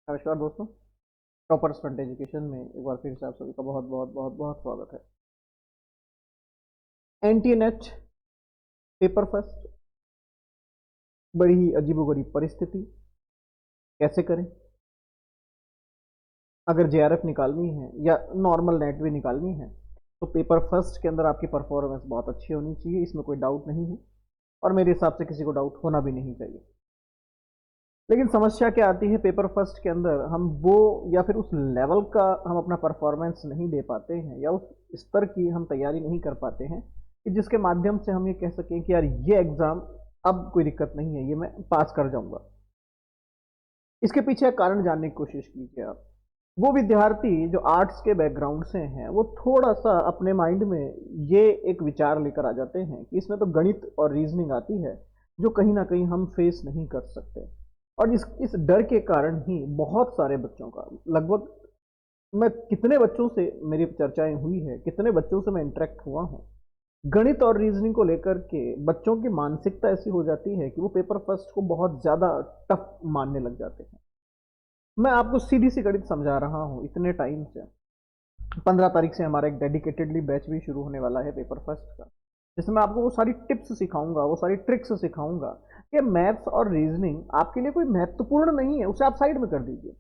नमस्कार दोस्तों। Toppers front education में एक बार फिर से आप सभी का बहुत बहुत बहुत बहुत स्वागत है। एनटीए नेट पेपर फर्स्ट, बड़ी ही अजीबोगरीब परिस्थिति। कैसे करें? अगर जेआरएफ निकालनी है या नॉर्मल नेट भी निकालनी है तो पेपर फर्स्ट के अंदर आपकी परफॉर्मेंस बहुत अच्छी होनी चाहिए, इसमें कोई डाउट नहीं है और मेरे हिसाब से किसी को डाउट होना भी नहीं चाहिए। लेकिन समस्या क्या आती है, पेपर फर्स्ट के अंदर हम वो या फिर उस लेवल का हम अपना परफॉर्मेंस नहीं दे पाते हैं या उस स्तर की हम तैयारी नहीं कर पाते हैं कि जिसके माध्यम से हम ये कह सकें कि यार ये एग्ज़ाम अब कोई दिक्कत नहीं है, ये मैं पास कर जाऊंगा। इसके पीछे एक कारण जानने की कोशिश कीजिए आप। वो विद्यार्थी जो आर्ट्स के बैकग्राउंड से हैं वो थोड़ा सा अपने माइंड में ये एक विचार लेकर आ जाते हैं कि इसमें तो गणित और रीजनिंग आती है जो कहीं ना कहीं हम फेस नहीं कर सकते। और इस डर के कारण ही बहुत सारे बच्चों का, लगभग मैं कितने बच्चों से मेरी चर्चाएं हुई है, कितने बच्चों से मैं इंटरेक्ट हुआ हूँ, गणित और रीजनिंग को लेकर के बच्चों की मानसिकता ऐसी हो जाती है कि वो पेपर फर्स्ट को बहुत ज़्यादा टफ मानने लग जाते हैं। मैं आपको सीधी सी गणित समझा रहा हूँ इतने टाइम से। 15 तारीख से हमारा एक डेडिकेटेडली बैच भी शुरू होने वाला है पेपर फर्स्ट का, जिसमें आपको वो सारी टिप्स सिखाऊंगा, वो सारी ट्रिक्स सिखाऊंगा कि मैथ्स और रीजनिंग आपके लिए कोई महत्वपूर्ण नहीं है, उसे आप साइड में कर दीजिए।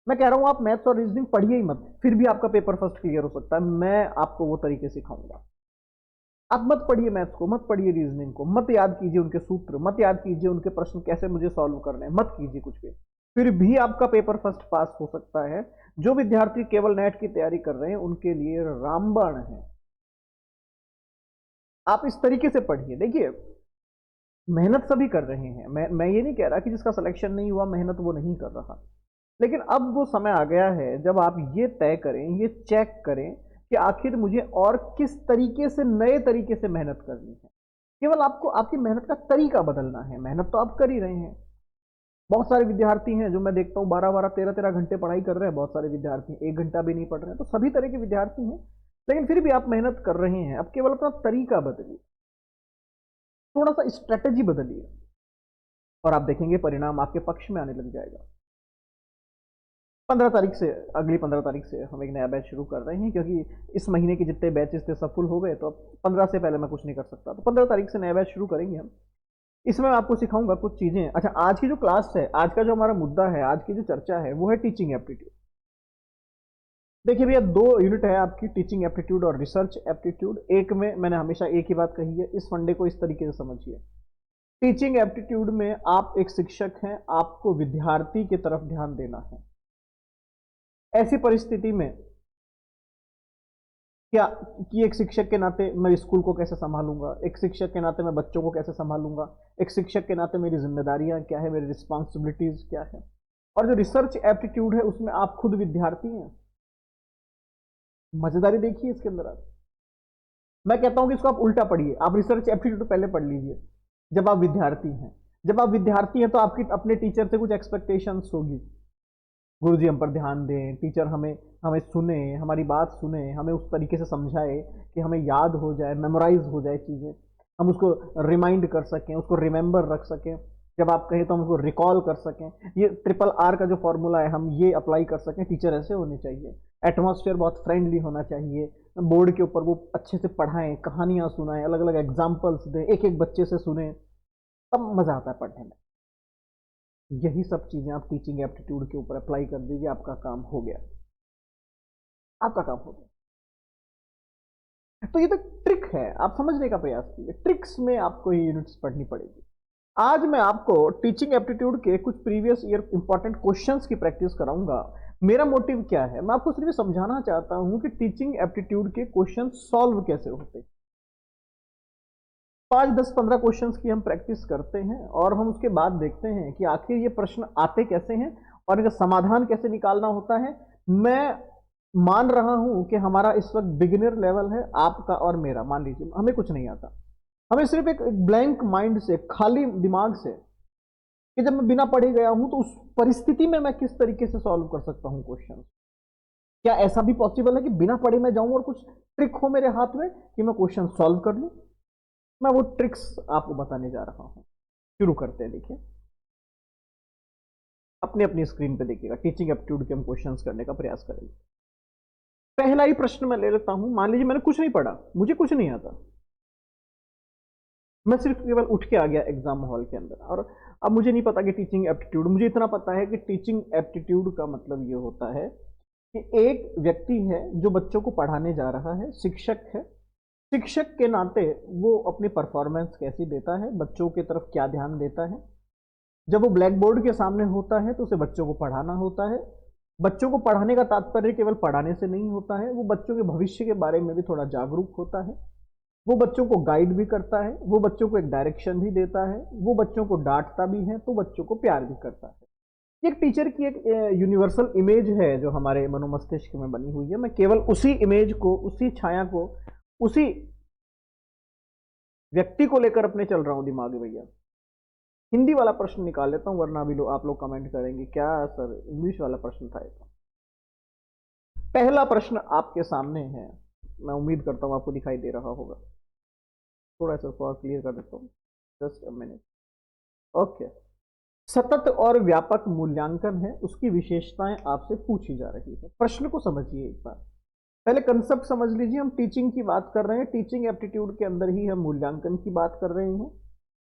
मैं कह रहा हूँ आप मैथ्स और रीजनिंग पढ़िए ही मत, फिर भी आपका पेपर फर्स्ट क्लियर हो सकता है। मैं आपको वो तरीके सिखाऊंगा। आप मत पढ़िए मैथ्स को, मत पढ़िए रीजनिंग को, मत याद कीजिए उनके सूत्र, मत याद कीजिए उनके प्रश्न कैसे मुझे सॉल्व करने हैं, मत कीजिए कुछ भी। फिर भी आपका पेपर फर्स्ट पास हो सकता है। जो विद्यार्थी केवल नेट की तैयारी कर रहे हैं उनके लिए रामबाण है। आप इस तरीके से पढ़िए। देखिए, मेहनत सभी कर रहे हैं, मैं ये नहीं कह रहा कि जिसका सिलेक्शन नहीं हुआ मेहनत वो नहीं कर रहा, लेकिन अब वो समय आ गया है जब आप ये तय करें, ये चेक करें कि आखिर मुझे और किस तरीके से, नए तरीके से मेहनत करनी है। केवल आपको आपकी मेहनत का तरीका बदलना है। मेहनत तो आप कर ही रहे हैं। बहुत सारे विद्यार्थी हैं जो मैं देखता हूँ 12-12, 13-13 घंटे पढ़ाई कर रहे हैं। बहुत सारे विद्यार्थी 1 घंटा भी नहीं पढ़ रहे हैं। तो सभी तरह के विद्यार्थी हैं, लेकिन फिर भी आप मेहनत कर रहे हैं। अब केवल अपना तरीका बदलिए, थोड़ा सा स्ट्रेटेजी बदलिए और आप देखेंगे परिणाम आपके पक्ष में आने लग जाएगा। 15 तारीख से, अगली 15 तारीख से हम एक नया बैच शुरू कर रहे हैं, क्योंकि इस महीने के जितने बैचेस थे सब फुल हो गए, तो अब 15 से पहले मैं कुछ नहीं कर सकता। तो 15 तारीख से नया बैच शुरू करेंगे हम। इसमें मैं आपको सिखाऊंगा कुछ चीजें। अच्छा, आज की जो क्लास है, आज का जो हमारा मुद्दा है, आज की जो चर्चा है, वो है टीचिंग एप्टीट्यूड। देखिए भैया, 2 यूनिट है आपकी, टीचिंग एप्टीट्यूड और रिसर्च एप्टीट्यूड। एक में मैंने हमेशा एक ही बात कही है, इस फंडे को इस तरीके से समझिए। टीचिंग एप्टीट्यूड में आप एक शिक्षक हैं, आपको विद्यार्थी की तरफ ध्यान देना है। ऐसी परिस्थिति में क्या कि एक शिक्षक के नाते मैं स्कूल को कैसे संभालूंगा, एक शिक्षक के नाते मैं बच्चों को कैसे संभालूंगा, एक शिक्षक के नाते मेरी जिम्मेदारियां क्या है, मेरी रिस्पॉन्सिबिलिटीज क्या है। और जो रिसर्च एप्टीट्यूड है उसमें आप खुद विद्यार्थी हैं। मजेदारी देखिए इसके अंदर आप। मैं कहता हूं कि इसको आप उल्टा पढ़िए। आप रिसर्च एप्टीट्यूड पहले पढ़ लीजिए जब आप विद्यार्थी हैं। जब आप विद्यार्थी हैं तो आपकी अपने टीचर से कुछ एक्सपेक्टेशंस होगी। गुरुजी हम पर ध्यान दें, टीचर हमें हमें सुने, हमारी बात सुने, हमें उस तरीके से समझाए कि हमें याद हो जाए, मेमोराइज हो जाए चीज़ें, हम उसको रिमाइंड कर सकें, उसको रिमेंबर रख सकें। जब आप कहें तो हम उसको रिकॉल कर सकें। ये RRR का जो फॉर्मूला है हम ये अप्लाई कर सकें। टीचर ऐसे होने चाहिए। एटमॉस्फेयर बहुत फ्रेंडली होना चाहिए। बोर्ड के ऊपर वो अच्छे से पढ़ाएं, कहानियाँ सुनाएं, अलग अलग एग्जाम्पल्स दें, एक एक बच्चे से सुने, तब मज़ा आता है पढ़ने में। यही सब चीज़ें आप टीचिंग एप्टीट्यूड के ऊपर अप्लाई कर दीजिए, आपका काम हो गया। आपका काम हो गया। तो ये तो ट्रिक है, आप समझने का प्रयास कीजिए। ट्रिक्स में आपको ये यूनिट्स पढ़नी पड़ेगी। आज मैं आपको टीचिंग एप्टीट्यूड के कुछ प्रीवियस ईयर इंपॉर्टेंट क्वेश्चंस की प्रैक्टिस कराऊंगा। मेरा मोटिव क्या है, मैं आपको सिर्फ समझाना चाहता हूं कि टीचिंग एप्टीट्यूड के क्वेश्चन सॉल्व कैसे होते हैं। 5, 10, 15 क्वेश्चंस की हम प्रैक्टिस करते हैं और हम उसके बाद देखते हैं कि आखिर ये प्रश्न आते कैसे हैं और इनका समाधान कैसे निकालना होता है। मैं मान रहा हूं कि हमारा इस वक्त बिगिनर लेवल है, आपका और मेरा। मान लीजिए हमें कुछ नहीं आता, हमें सिर्फ एक ब्लैंक माइंड से, खाली दिमाग से, कि जब मैं बिना पढ़े गया हूं तो उस परिस्थिति में मैं किस तरीके से सॉल्व कर सकता हूं क्वेश्चन। क्या ऐसा भी पॉसिबल है कि बिना पढ़े मैं जाऊं और कुछ ट्रिक हो मेरे हाथ में कि मैं क्वेश्चन सॉल्व कर लूं? मैं वो ट्रिक्स आपको बताने जा रहा हूं। शुरू करते हैं। देखिए, अब अपने अपनी स्क्रीन पे देखिएगा, टीचिंग एप्टीट्यूड के हम क्वेश्चंस करने का प्रयास करेंगे। पहला ही प्रश्न मैं ले लेता हूं। मान लीजिए मैंने कुछ नहीं पढ़ा, मुझे कुछ नहीं आता, मैं सिर्फ केवल उठ के आ गया एग्जाम हॉल के अंदर, और अब मुझे नहीं पता कि टीचिंग एप्टीट्यूड, मुझे इतना पता है कि टीचिंग एप्टीट्यूड का मतलब ये होता है कि एक व्यक्ति है जो बच्चों को पढ़ाने जा रहा है, शिक्षक है, शिक्षक के नाते वो अपनी परफॉर्मेंस कैसी देता है, बच्चों की तरफ क्या ध्यान देता है। जब वो ब्लैक बोर्ड के सामने होता है तो उसे बच्चों को पढ़ाना होता है। बच्चों को पढ़ाने का तात्पर्य केवल पढ़ाने से नहीं होता है, वो बच्चों के भविष्य के बारे में भी थोड़ा जागरूक होता है, वो बच्चों को गाइड भी करता है, वो बच्चों को एक डायरेक्शन भी देता है, वो बच्चों को डांटता भी है तो बच्चों को प्यार भी करता है। एक टीचर की एक यूनिवर्सल इमेज है जो हमारे मनोमस्तिष्क में बनी हुई है। मैं केवल उसी इमेज को, उसी छाया को, उसी व्यक्ति को लेकर अपने चल रहा हूं दिमाग में भैया। हिंदी वाला प्रश्न निकाल लेता हूं, वरना भी आप लोग कमेंट करेंगे क्या सर इंग्लिश वाला प्रश्न था। पहला प्रश्न आपके सामने है, मैं उम्मीद करता हूं आपको दिखाई दे रहा होगा। थोड़ा सा फॉर क्लियर कर देता हूं, जस्ट अ मिनट। ओके, सतत और व्यापक मूल्यांकन है, उसकी विशेषताएं आपसे पूछी जा रही है। प्रश्न को समझिए एक बार, पहले कंसेप्ट समझ लीजिए। हम टीचिंग की बात कर रहे हैं, टीचिंग एप्टीट्यूड के अंदर ही हम मूल्यांकन की बात कर रहे हैं।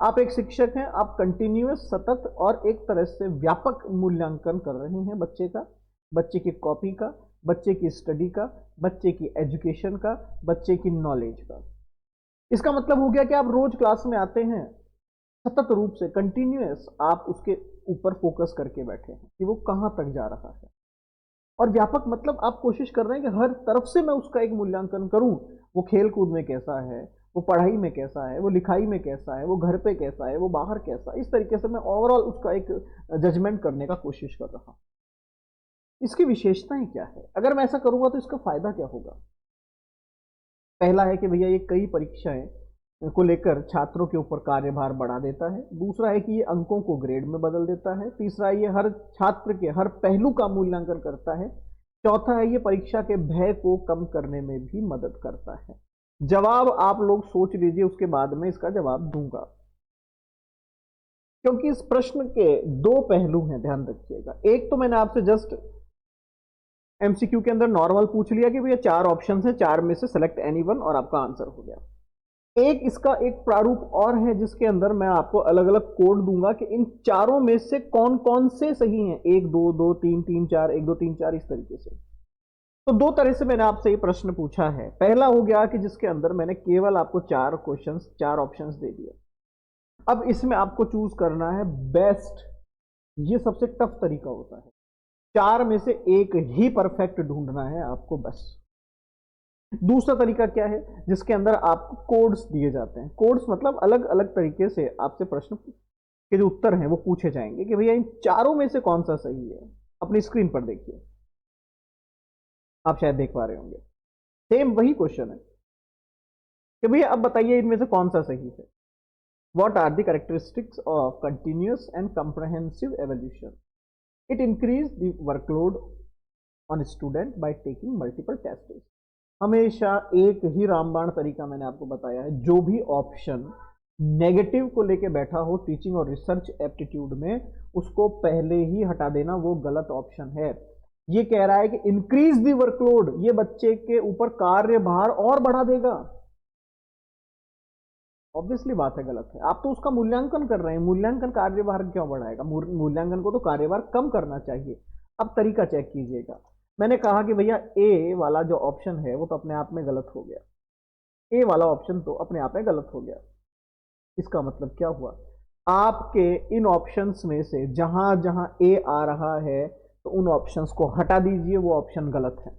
आप एक शिक्षक हैं, आप कंटिन्यूअस, सतत और एक तरह से व्यापक मूल्यांकन कर रहे हैं बच्चे का, बच्चे की कॉपी का, बच्चे की स्टडी का, बच्चे की एजुकेशन का, बच्चे की नॉलेज का। इसका मतलब हो गया कि आप रोज क्लास में आते हैं, सतत रूप से कंटिन्यूअस आप उसके ऊपर फोकस करके बैठे हैं कि वो कहां तक जा रहा है। और व्यापक मतलब आप कोशिश कर रहे हैं कि हर तरफ से मैं उसका एक मूल्यांकन करूं। वो खेल कूद में कैसा है, वो पढ़ाई में कैसा है, वो लिखाई में कैसा है, वो घर पे कैसा है, वो बाहर कैसा है। इस तरीके से मैं ओवरऑल उसका एक जजमेंट करने का कोशिश कर रहा हूं। इसकी विशेषताएं क्या है, अगर मैं ऐसा करूंगा तो इसका फायदा क्या होगा। पहला है कि भैया ये कई परीक्षाएं को लेकर छात्रों के ऊपर कार्यभार बढ़ा देता है। दूसरा है कि ये अंकों को ग्रेड में बदल देता है। तीसरा, ये हर छात्र के हर पहलू का मूल्यांकन करता है। चौथा है, ये परीक्षा के भय को कम करने में भी मदद करता है। जवाब आप लोग सोच लीजिए, उसके बाद में इसका जवाब दूंगा, क्योंकि इस प्रश्न के दो पहलू हैं, ध्यान रखिएगा। एक तो मैंने आपसे जस्ट एमसीक्यू के अंदर नॉर्मल पूछ लिया कि भैया 4 ऑप्शन है, 4 में से सेलेक्ट एनी वन और आपका आंसर हो गया। एक इसका एक प्रारूप और है जिसके अंदर मैं आपको अलग अलग कोड दूंगा कि इन चारों में से कौन कौन से सही हैं, 1 2 2 3 3 4, 1 2 3 4, इस तरीके से। तो दो तरह से मैंने आपसे ये प्रश्न पूछा है। पहला हो गया कि जिसके अंदर मैंने केवल आपको 4 क्वेश्चंस, 4 ऑप्शंस दे दिए। अब इसमें आपको चूज करना है बेस्ट, ये सबसे टफ तरीका होता है। 4 में से एक ही परफेक्ट ढूंढना है आपको, बस। दूसरा तरीका क्या है, जिसके अंदर आपको कोड्स दिए जाते हैं। कोड्स मतलब अलग अलग तरीके से आपसे प्रश्न के जो उत्तर हैं वो पूछे जाएंगे कि भैया इन चारों में से कौन सा सही है। अपनी स्क्रीन पर देखिए, आप शायद देख पा रहे होंगे, सेम वही क्वेश्चन है कि भैया अब बताइए इनमें से कौन सा सही है। What are the characteristics of continuous and comprehensive evaluation? It increases the workload on student by taking multiple tests. हमेशा एक ही रामबाण तरीका मैंने आपको बताया है, जो भी ऑप्शन नेगेटिव को लेके बैठा हो टीचिंग और रिसर्च एप्टीट्यूड में, उसको पहले ही हटा देना, वो गलत ऑप्शन है। ये कह रहा है कि इंक्रीज दी वर्कलोड, ये बच्चे के ऊपर कार्यभार और बढ़ा देगा। ऑब्वियसली बात है, गलत है। आप तो उसका मूल्यांकन कर रहे हैं, मूल्यांकन कार्यभार क्यों बढ़ाएगा, मूल्यांकन को तो कार्यभार कम करना चाहिए। अब तरीका चेक कीजिएगा। मैंने कहा कि भैया ए वाला जो ऑप्शन है वो तो अपने आप में गलत हो गया, ए वाला ऑप्शन तो अपने आप में गलत हो गया। इसका मतलब क्या हुआ, आपके इन ऑप्शंस में से जहां जहां ए आ रहा है तो उन ऑप्शंस को हटा दीजिए, वो ऑप्शन गलत है।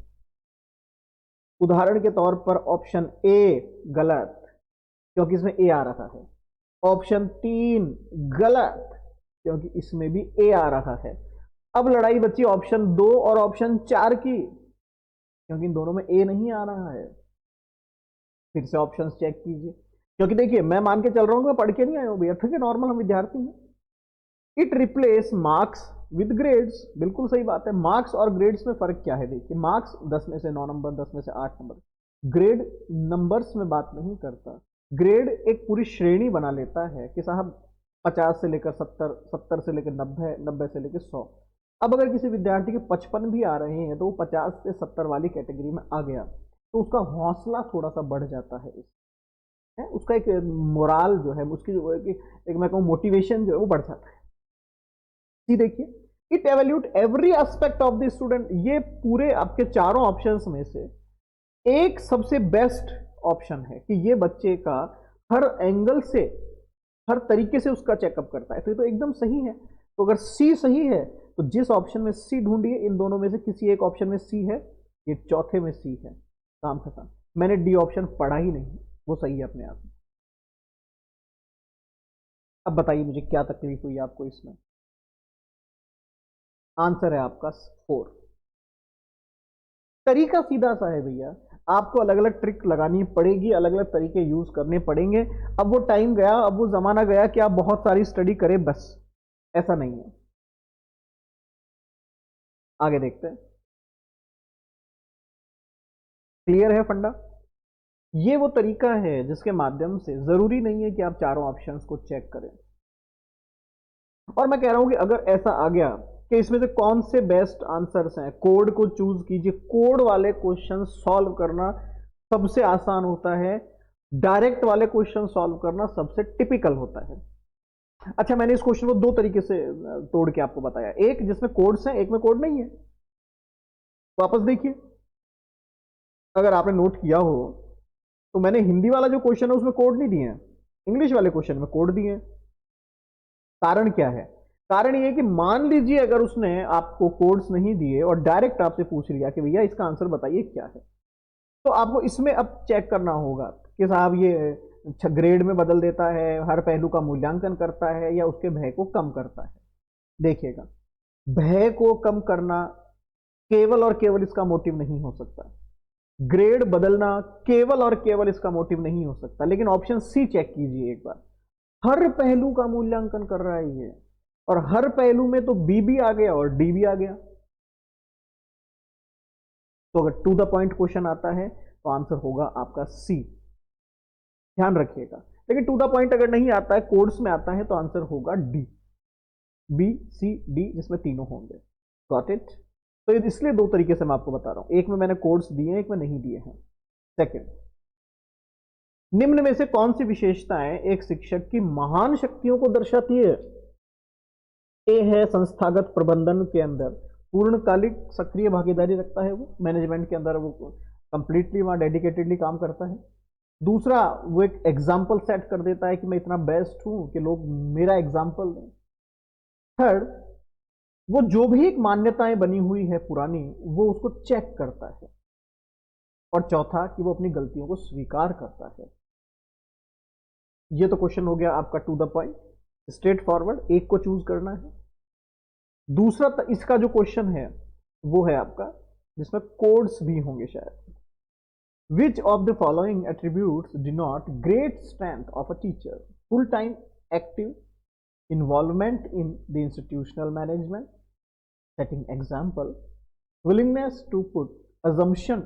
उदाहरण के तौर पर ऑप्शन ए गलत, क्योंकि इसमें ए आ रहा है। ऑप्शन 3 गलत, क्योंकि इसमें भी ए आ रहा है। अब लड़ाई बची ऑप्शन 2 और ऑप्शन 4 की, क्योंकि इन दोनों में ए नहीं आ रहा है। फिर से ऑप्शंस चेक कीजिए, क्योंकि देखिए मैं मान के चल रहा हूं मैं पढ़ के नहीं आया हूं भैया, ठीक है, नॉर्मल हम विद्यार्थी हैं। It replace marks with grades, बिल्कुल सही बात है। मार्क्स और ग्रेड्स में फर्क क्या है, देखिए मार्क्स 10 में से 9 नंबर, 10 में से 8 नंबर। ग्रेड नंबर्स में बात नहीं करता। ग्रेड एक पूरी श्रेणी बना लेता है कि साहब 50 से लेकर 70, 70 से लेकर 90, 90 से लेकर 100। अब अगर किसी विद्यार्थी के 55 भी आ रहे हैं तो वो 50 से 70 वाली कैटेगरी में आ गया तो उसका हौसला थोड़ा सा बढ़ जाता है, उसका एक मोराल जो है, उसकी जो एक मैं कहूँ मोटिवेशन जो है वो बढ़ जाता है। सी देखिए, it evaluate every aspect of the student. ये पूरे आपके चारों ऑप्शंस में से एक सबसे बेस्ट ऑप्शन है कि ये बच्चे का हर एंगल से, हर तरीके से उसका चेकअप करता है, तो ये तो एकदम सही है। तो अगर सी सही है तो जिस ऑप्शन में सी ढूंढिए, इन दोनों में से किसी एक ऑप्शन में सी है, ये चौथे में सी है, काम खत्म। मैंने डी ऑप्शन पढ़ा ही नहीं, वो सही है अपने आप में। अब बताइए मुझे क्या तकलीफ हुई आपको इसमें। आंसर है आपका 4। तरीका सीधा सा है भैया, आपको अलग अलग ट्रिक लगानी पड़ेगी, अलग अलग तरीके यूज करने पड़ेंगे। अब वो टाइम गया, अब वो जमाना गया कि आप बहुत सारी स्टडी करें बस, ऐसा नहीं है। आगे देखते हैं। क्लियर है फंडा? ये वो तरीका है जिसके माध्यम से जरूरी नहीं है कि आप चारों ऑप्शंस को चेक करें। और मैं कह रहा हूं कि अगर ऐसा आ गया कि इसमें से कौन से बेस्ट आंसर्स हैं, कोड को चूज कीजिए। कोड वाले क्वेश्चन सॉल्व करना सबसे आसान होता है, डायरेक्ट वाले क्वेश्चन सॉल्व करना सबसे टिपिकल होता है। अच्छा, मैंने इस क्वेश्चन को दो तरीके से तोड़ के आपको बताया, एक जिसमें कोड्स हैं, एक में कोड नहीं है। वापस देखिए, अगर आपने नोट किया हो तो मैंने हिंदी वाला जो क्वेश्चन है उसमें कोड नहीं दिए हैं, इंग्लिश वाले क्वेश्चन में कोड दिए हैं। कारण क्या है? कारण ये कि मान लीजिए अगर उसने आपको कोड्स नहीं दिए और डायरेक्ट आपसे पूछ लिया कि भैया इसका आंसर बताइए क्या है, तो आपको इसमें अब चेक करना होगा कि साहब ये ग्रेड में बदल देता है, हर पहलू का मूल्यांकन करता है, या उसके भय को कम करता है। देखिएगा, भय को कम करना केवल और केवल इसका मोटिव नहीं हो सकता, ग्रेड बदलना केवल और केवल इसका मोटिव नहीं हो सकता। लेकिन ऑप्शन सी चेक कीजिए एक बार, हर पहलू का मूल्यांकन कर रहा है ये, और हर पहलू में तो बी भी आ गया और डी भी आ गया। तो अगर टू द पॉइंट क्वेश्चन आता है तो आंसर होगा आपका सी, ध्यान रखिएगा। लेकिन टू द पॉइंट अगर नहीं आता है, कोड्स में आता है, तो आंसर होगा डी, बी सी डी, जिसमें तीनों होंगे। Got it? तो इसलिए दो तरीके से मैं आपको बता रहा हूं, एक में मैंने कोड्स दिए हैं, एक में नहीं दिए हैं। सेकंड, निम्न में से कौन सी विशेषताएं एक शिक्षक की महान शक्तियों को दर्शाती है? ए है संस्थागत प्रबंधन के अंदर पूर्णकालिक सक्रिय भागीदारी रखता है, वो मैनेजमेंट के अंदर वो कंप्लीटली वहां डेडिकेटेडली काम करता है। दूसरा, वो एक एग्जाम्पल सेट कर देता है कि मैं इतना बेस्ट हूं कि लोग मेरा एग्जाम्पल दें। थर्ड, वो जो भी एक मान्यताएं बनी हुई है पुरानी, वो उसको चेक करता है। और चौथा, कि वो अपनी गलतियों को स्वीकार करता है। ये तो क्वेश्चन हो गया आपका to the point, straight forward, एक को चूज करना है। दूसरा इसका जो क्वेश्चन है वो है आपका जिसमें कोड्स भी होंगे शायद। Which of the following attributes denote great strength of a teacher? Full time active, involvement in the institutional management, setting example, willingness to put assumption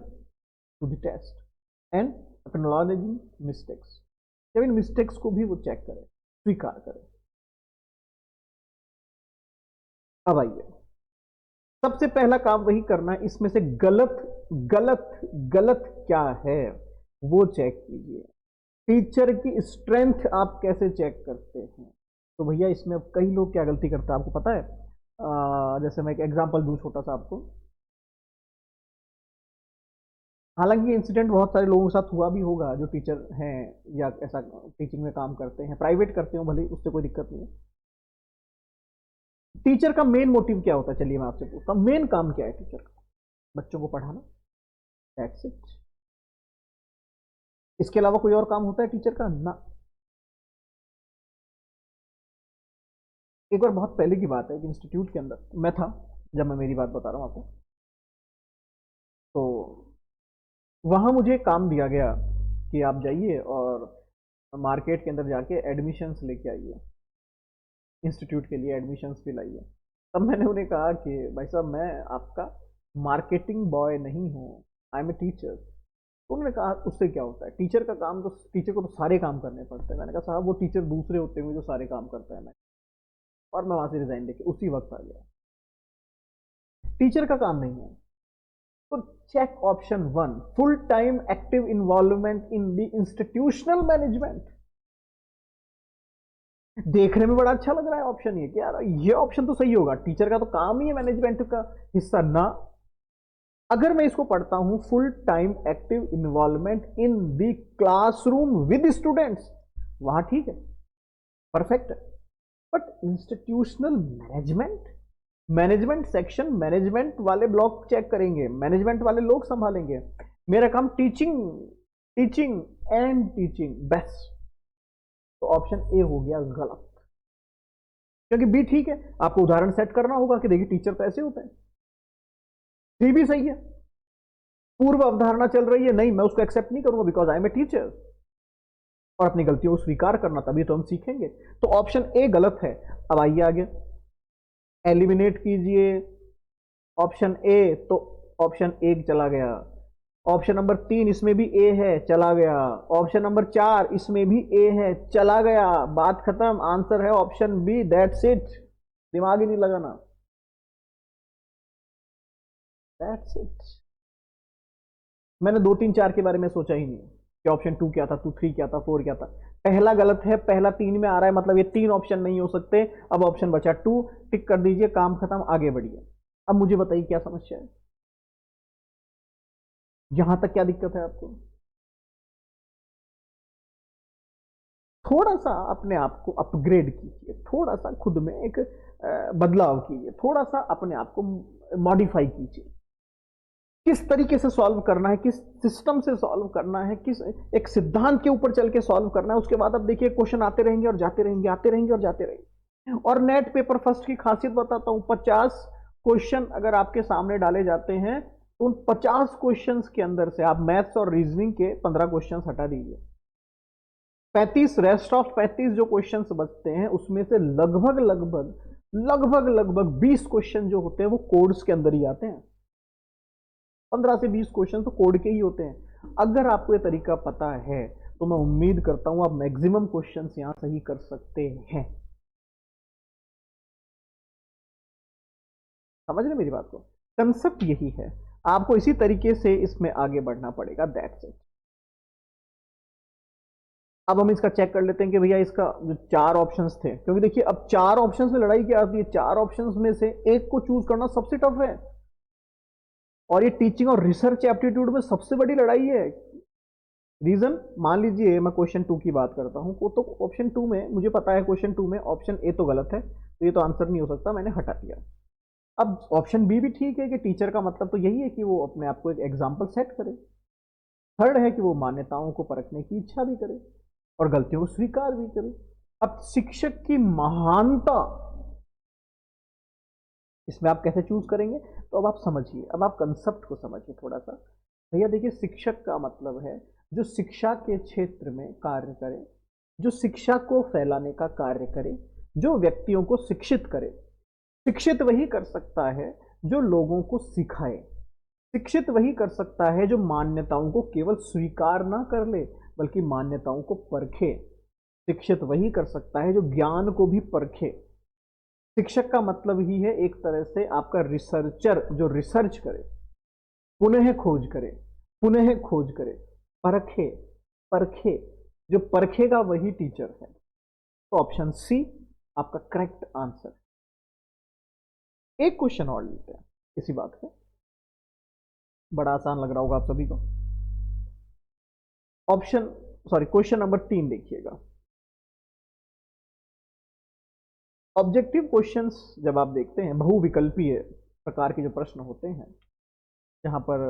to the test, and acknowledging mistakes। जब इन mistakes को भी वो check करे, स्वीकार करे। अब आइए, सबसे पहला काम वही करना है, इसमें से गलत गलत गलत क्या है वो चेक कीजिए। टीचर की स्ट्रेंथ आप कैसे चेक करते हैं? तो भैया इसमें अब कई लोग क्या गलती करते हैं आपको पता है? जैसे मैं एक एग्जांपल दूं छोटा सा आपको। हालांकि ये इंसिडेंट बहुत सारे लोगों के साथ हुआ भी होगा जो टीचर हैं या ऐसा टीचिंग में काम करते हैं, प्राइवेट करते हो भले, उससे कोई दिक्कत नहीं है। टीचर का मेन मोटिव क्या होता है? चलिए मैं आपसे पूछता हूं, मेन काम क्या है टीचर का? बच्चों को पढ़ाना, दैट्स इट। इसके अलावा कोई और काम होता है टीचर का? ना। एक बार बहुत पहले की बात है, एक इंस्टीट्यूट के अंदर मैं था, जब मैं मेरी बात बता रहा हूं आपको, तो वहां मुझे काम दिया गया कि आप जाइए और मार्केट के अंदर जाके एडमिशन्स लेके आइए, इंस्टीट्यूट के लिए एडमिशन्स भी लाइए। तब मैंने उन्हें कहा कि भाई साहब मैं आपका मार्केटिंग बॉय नहीं हूँ, आई एम ए टीचर। तो उन्होंने कहा उससे क्या होता है, टीचर का काम तो, टीचर को तो सारे काम करने पड़ते हैं। मैंने कहा साहब वो टीचर दूसरे होते हुए जो सारे काम करता है। मैं, और मैं वहां से रिजाइन देके उसी वक्त आ गया। टीचर का काम नहीं है। तो check option 1, full time active involvement in the institutional management. देखने में बड़ा अच्छा लग रहा है ऑप्शन ये, कि यार ये ऑप्शन तो सही होगा, टीचर का तो काम ही है मैनेजमेंट का हिस्सा ना। अगर मैं इसको पढ़ता हूं full time active involvement in the classroom with students, वहां ठीक है, परफेक्ट है। But institutional management, management section, management वाले ब्लॉक चेक करेंगे, मैनेजमेंट वाले लोग संभालेंगे, मेरा काम teaching, teaching and teaching best. तो ऑप्शन ए हो गया गलत, क्योंकि बी ठीक है, आपको उदाहरण सेट करना होगा कि देखिए टीचर तो ऐसे होते हैं। सी भी सही है, पूर्व अवधारणा चल रही है, नहीं मैं उसको एक्सेप्ट नहीं करूंगा because I am a teacher, और अपनी गलतियों को स्वीकार करना, तभी तो हम सीखेंगे। तो ऑप्शन ए गलत है। अब आइए आगे, एलिमिनेट कीजिए ऑप्शन ए, तो ऑप्शन ए चला गया। ऑप्शन नंबर 3 इसमें भी ए है, चला गया। ऑप्शन नंबर 4 इसमें भी ए है, चला गया। बात खत्म, आंसर है ऑप्शन बी, दैट्स इट। दिमाग ही नहीं लगाना, दैट्स इट। मैंने 2 3 4 के बारे में सोचा ही नहीं कि ऑप्शन 2 क्या था, 2 3 क्या था, 4 क्या था। पहला गलत है, पहला 3 में आ रहा है, मतलब ये 3 ऑप्शन नहीं हो सकते। अब ऑप्शन बचा 2, टिक कर दीजिए, काम खत्म, आगे बढ़िए। अब मुझे बताइए क्या समस्या है, यहां तक क्या दिक्कत है आपको? थोड़ा सा अपने आप को अपग्रेड कीजिए, थोड़ा सा खुद में एक बदलाव कीजिए, थोड़ा सा अपने आप को मॉडिफाई कीजिए। किस तरीके से सॉल्व करना है, किस सिस्टम से सॉल्व करना है, किस एक सिद्धांत के ऊपर चल के सॉल्व करना है। उसके बाद अब देखिए क्वेश्चन आते रहेंगे और जाते रहेंगे, आते रहेंगे और जाते रहेंगे। और नेट पेपर फर्स्ट की खासियत बताता हूं, 50 क्वेश्चन अगर आपके सामने डाले जाते हैं तो उन 50 क्वेश्चंस के अंदर से आप मैथ्स और रीजनिंग के 15 क्वेश्चंस हटा दीजिए, 35 रेस्ट ऑफ 35 जो क्वेश्चंस बचते हैं उसमें से लगभग लगभग लगभग लगभग 20 क्वेश्चन जो होते हैं वो कोड्स के अंदर ही आते हैं। 15 से 20 क्वेश्चन तो कोड के ही होते हैं। अगर आपको ये तरीका पता है तो मैं उम्मीद करता हूं आप मैक्सिमम क्वेश्चंस यहां सही कर सकते हैं। समझ रहे मेरी बात को? कंसेप्ट यही है, आपको इसी तरीके से इसमें आगे बढ़ना पड़ेगा, दैट्स इट। अब हम इसका चेक कर लेते हैं कि भैया इसका जो 4 ऑप्शंस थे, क्योंकि देखिए अब 4 ऑप्शंस में लड़ाई क्या आती है, 4 ऑप्शंस में से एक को चूज करना सबसे टफ है, और ये टीचिंग और रिसर्च एप्टीट्यूड में सबसे बड़ी लड़ाई है। रीजन, मान लीजिए मैं क्वेश्चन 2 की बात करता हूं, तो ऑप्शन 2 में मुझे पता है, क्वेश्चन 2 में ऑप्शन ए तो गलत है, तो ये तो आंसर नहीं हो सकता, मैंने हटा दिया। अब ऑप्शन बी भी ठीक है कि टीचर का मतलब तो यही है कि वो अपने आप को एक एग्जाम्पल सेट करे। थर्ड है कि वो मान्यताओं को परखने की इच्छा भी करे और गलतियों को स्वीकार भी करे। अब शिक्षक की महानता, इसमें आप कैसे चूज करेंगे? तो अब आप समझिए, अब आप कंसेप्ट को समझिए थोड़ा सा। भैया देखिए, शिक्षक का मतलब है जो शिक्षा के क्षेत्र में कार्य करे, जो शिक्षा को फैलाने का कार्य करे, जो व्यक्तियों को शिक्षित करे। शिक्षित वही कर सकता है जो लोगों को सिखाए, शिक्षित वही कर सकता है जो मान्यताओं को केवल स्वीकार ना कर ले बल्कि मान्यताओं को परखे। शिक्षित वही कर सकता है जो ज्ञान को भी परखे। शिक्षक का मतलब ही है एक तरह से आपका रिसर्चर, जो रिसर्च करे, पुनः खोज करे, पुनः खोज करे, परखे, परखे, जो परखेगा वही टीचर है। तो ऑप्शन सी आपका करेक्ट आंसर। एक क्वेश्चन और लेते हैं इसी बात पे, बड़ा आसान लग रहा होगा आप सभी को। ऑप्शन सॉरी क्वेश्चन नंबर 3 देखिएगा। ऑब्जेक्टिव क्वेश्चंस जब आप देखते हैं, बहुविकल्पीय प्रकार के जो प्रश्न होते हैं, जहां पर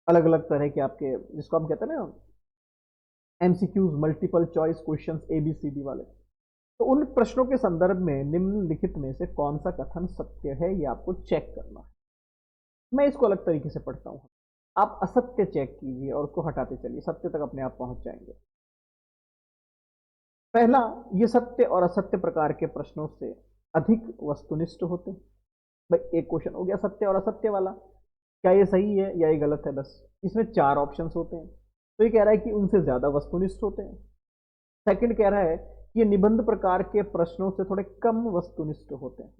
अलग अलग तरह के आपके, जिसको हम कहते हैं ना MCQs, multiple choice questions, ABCD वाले, तो उन प्रश्नों के संदर्भ में निम्नलिखित में से कौन सा कथन सत्य है, ये आपको चेक करना है। मैं इसको अलग तरीके से पढ़ता हूं, आप असत्य चेक कीजिए और उसको हटाते चलिए, सत्य तक अपने आप पहुंच जाएंगे। पहला, ये सत्य और असत्य प्रकार के प्रश्नों से अधिक वस्तुनिष्ठ होते हैं। भाई एक क्वेश्चन हो गया सत्य और असत्य वाला, क्या ये सही है या ये गलत है, बस। इसमें 4 ऑप्शंस होते हैं, तो ये कह रहा है कि उनसे ज्यादा वस्तुनिष्ठ होते हैं। सेकंड कह रहा है कि ये निबंध प्रकार के प्रश्नों से थोड़े कम वस्तुनिष्ठ होते हैं।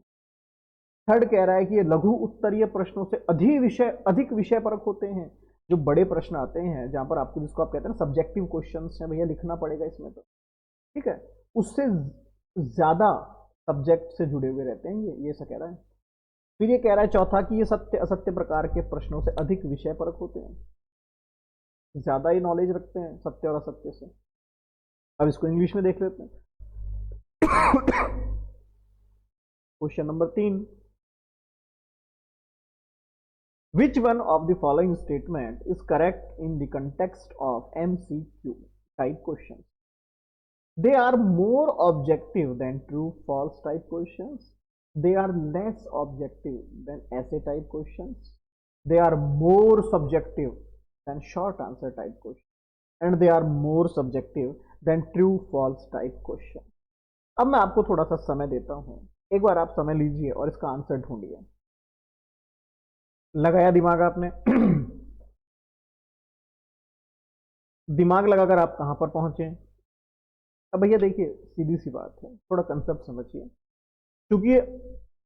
थर्ड कह रहा है कि ये लघु उत्तरीय प्रश्नों से अधिक विषय परक होते हैं। जो बड़े प्रश्न आते हैं जहां पर आपको, जिसको आप कहते हैं ना सब्जेक्टिव क्वेश्चंस हैं, भैया लिखना पड़ेगा इसमें तो, ठीक है, उससे ज्यादा सब्जेक्ट से जुड़े हुए रहते हैं ये ऐसा कह रहा है। फिर ये कह रहा है चौथा कि ये सत्य असत्य प्रकार के प्रश्नों से अधिक विषय परक होते हैं, ज्यादा ही नॉलेज रखते हैं सत्य और असत्य से। अब इसको इंग्लिश में देख लेते हैं। Question number 3, which one of the following statement is correct in the context of MCQ type questions? They are more objective than true false type questions. They are less objective than essay type questions. They are more subjective than short answer type questions. And they are more subjective than true false type questions. अब मैं आपको थोड़ा सा समय देता हूं, एक बार आप समय लीजिए और इसका आंसर ढूंढिए। लगाया दिमाग आपने? दिमाग लगाकर आप कहां पर पहुंचे? अब भैया देखिए, सीधी सी बात है, थोड़ा कंसेप्ट समझिए। क्योंकि ये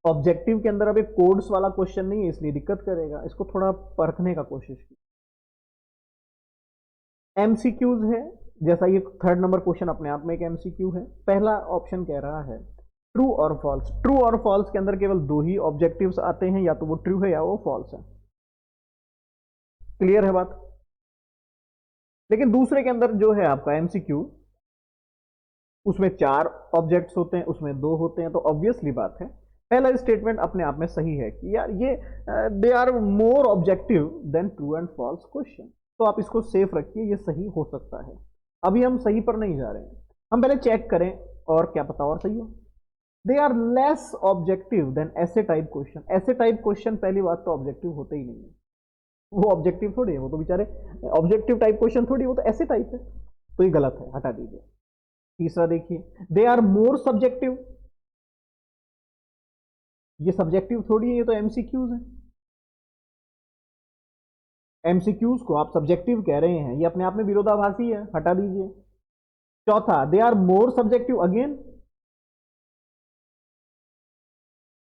ऑब्जेक्टिव के अंदर अब एक कोड्स वाला क्वेश्चन नहीं है, इसलिए दिक्कत करेगा। इसको थोड़ा परखने का कोशिश की। एमसीक्यूज है, जैसा ये थर्ड नंबर क्वेश्चन अपने आप में एक एमसीक्यू है। पहला ऑप्शन कह रहा है ट्रू और फॉल्स। ट्रू और फॉल्स के अंदर केवल दो ही ऑब्जेक्टिव्स आते हैं, या तो वो ट्रू है या वो फॉल्स है। क्लियर है बात? लेकिन दूसरे के अंदर जो है आपका एमसीक्यू, उसमें 4 ऑब्जेक्ट्स होते हैं, उसमें 2 होते हैं। तो ऑब्वियसली बात है, पहला स्टेटमेंट अपने आप में सही है कि यार ये they are more objective than true and false question. तो आप इसको सेफ रखिए, ये सही हो सकता है। अभी हम सही पर नहीं जा रहे हैं, हम पहले चेक करें और क्या पता और सही हो। They are less objective than ऐसे टाइप क्वेश्चन। ऐसे टाइप क्वेश्चन पहली बात तो ऑब्जेक्टिव होते ही नहीं है, वो ऑब्जेक्टिव थोड़ी है, वो तो बेचारे ऑब्जेक्टिव टाइप क्वेश्चन थोड़ी, वो तो ऐसे टाइप है। तो ये गलत है, हटा दीजिए। तीसरा देखिए, दे आर मोर सब्जेक्टिव। ये सब्जेक्टिव थोड़ी है, ये तो एमसीक्यूज है। एमसीक्यूज को आप सब्जेक्टिव कह रहे हैं, ये अपने आप में विरोधाभासी है, हटा दीजिए। चौथा, they are more subjective. Again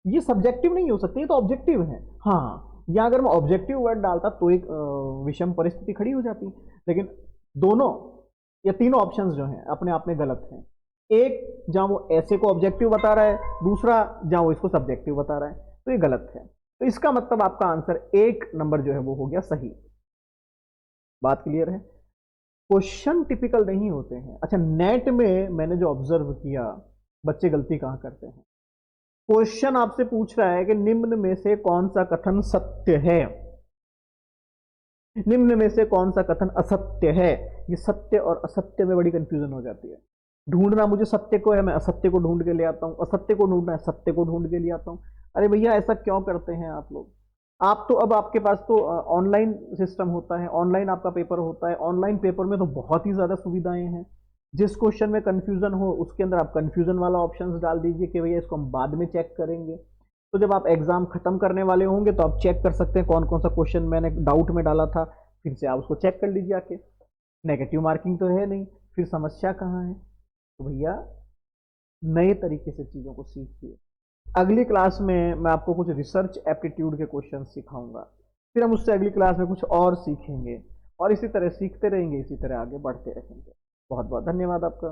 ये सब्जेक्टिव नहीं हो सकते, ये तो ऑब्जेक्टिव है। हाँ, या अगर मैं ऑब्जेक्टिव वर्ड डालता तो एक विषम परिस्थिति खड़ी हो जाती, लेकिन दोनों या तीनों ऑप्शंस जो हैं अपने आप में गलत हैं। एक जहां वो ऐसे को ऑब्जेक्टिव बता रहा है, दूसरा जहां वो इसको सब्जेक्टिव बता रहा है, तो ये गलत है। तो इसका मतलब आपका आंसर 1 नंबर जो है वो हो गया सही। बात क्लियर है? क्वेश्चन टिपिकल नहीं होते हैं। अच्छा, नेट में मैंने जो ऑब्जर्व किया, बच्चे गलती कहां करते हैं। क्वेश्चन आपसे पूछ रहा है कि निम्न में से कौन सा कथन सत्य है, निम्न में से कौन सा कथन असत्य है। ये सत्य और असत्य में बड़ी कंफ्यूजन हो जाती है। ढूंढना मुझे सत्य को है, मैं असत्य को ढूंढ के ले आता हूं, असत्य को ढूंढना है, सत्य को ढूंढ के ले आता हूं। अरे भैया, ऐसा क्यों करते हैं आप लोग? आप तो अब आपके पास तो ऑनलाइन सिस्टम होता है, ऑनलाइन आपका पेपर होता है। ऑनलाइन पेपर में तो बहुत ही ज्यादा सुविधाएं हैं। जिस क्वेश्चन में कंफ्यूजन हो उसके अंदर आप कंफ्यूजन वाला ऑप्शंस डाल दीजिए कि भैया इसको हम बाद में चेक करेंगे। तो जब आप एग्जाम खत्म करने वाले होंगे तो आप चेक कर सकते हैं कौन कौन सा क्वेश्चन मैंने डाउट में डाला था, फिर से आप उसको चेक कर लीजिए आके। नेगेटिव मार्किंग तो है नहीं, फिर समस्या कहाँ है? तो भैया नए तरीके से चीज़ों को सीखिए। अगली क्लास में मैं आपको कुछ रिसर्च एप्टीट्यूड के क्वेश्चन सिखाऊंगा, फिर हम उससे अगली क्लास में कुछ और सीखेंगे, और इसी तरह सीखते रहेंगे, इसी तरह आगे बढ़ते रहेंगे। बहुत बहुत धन्यवाद आपका।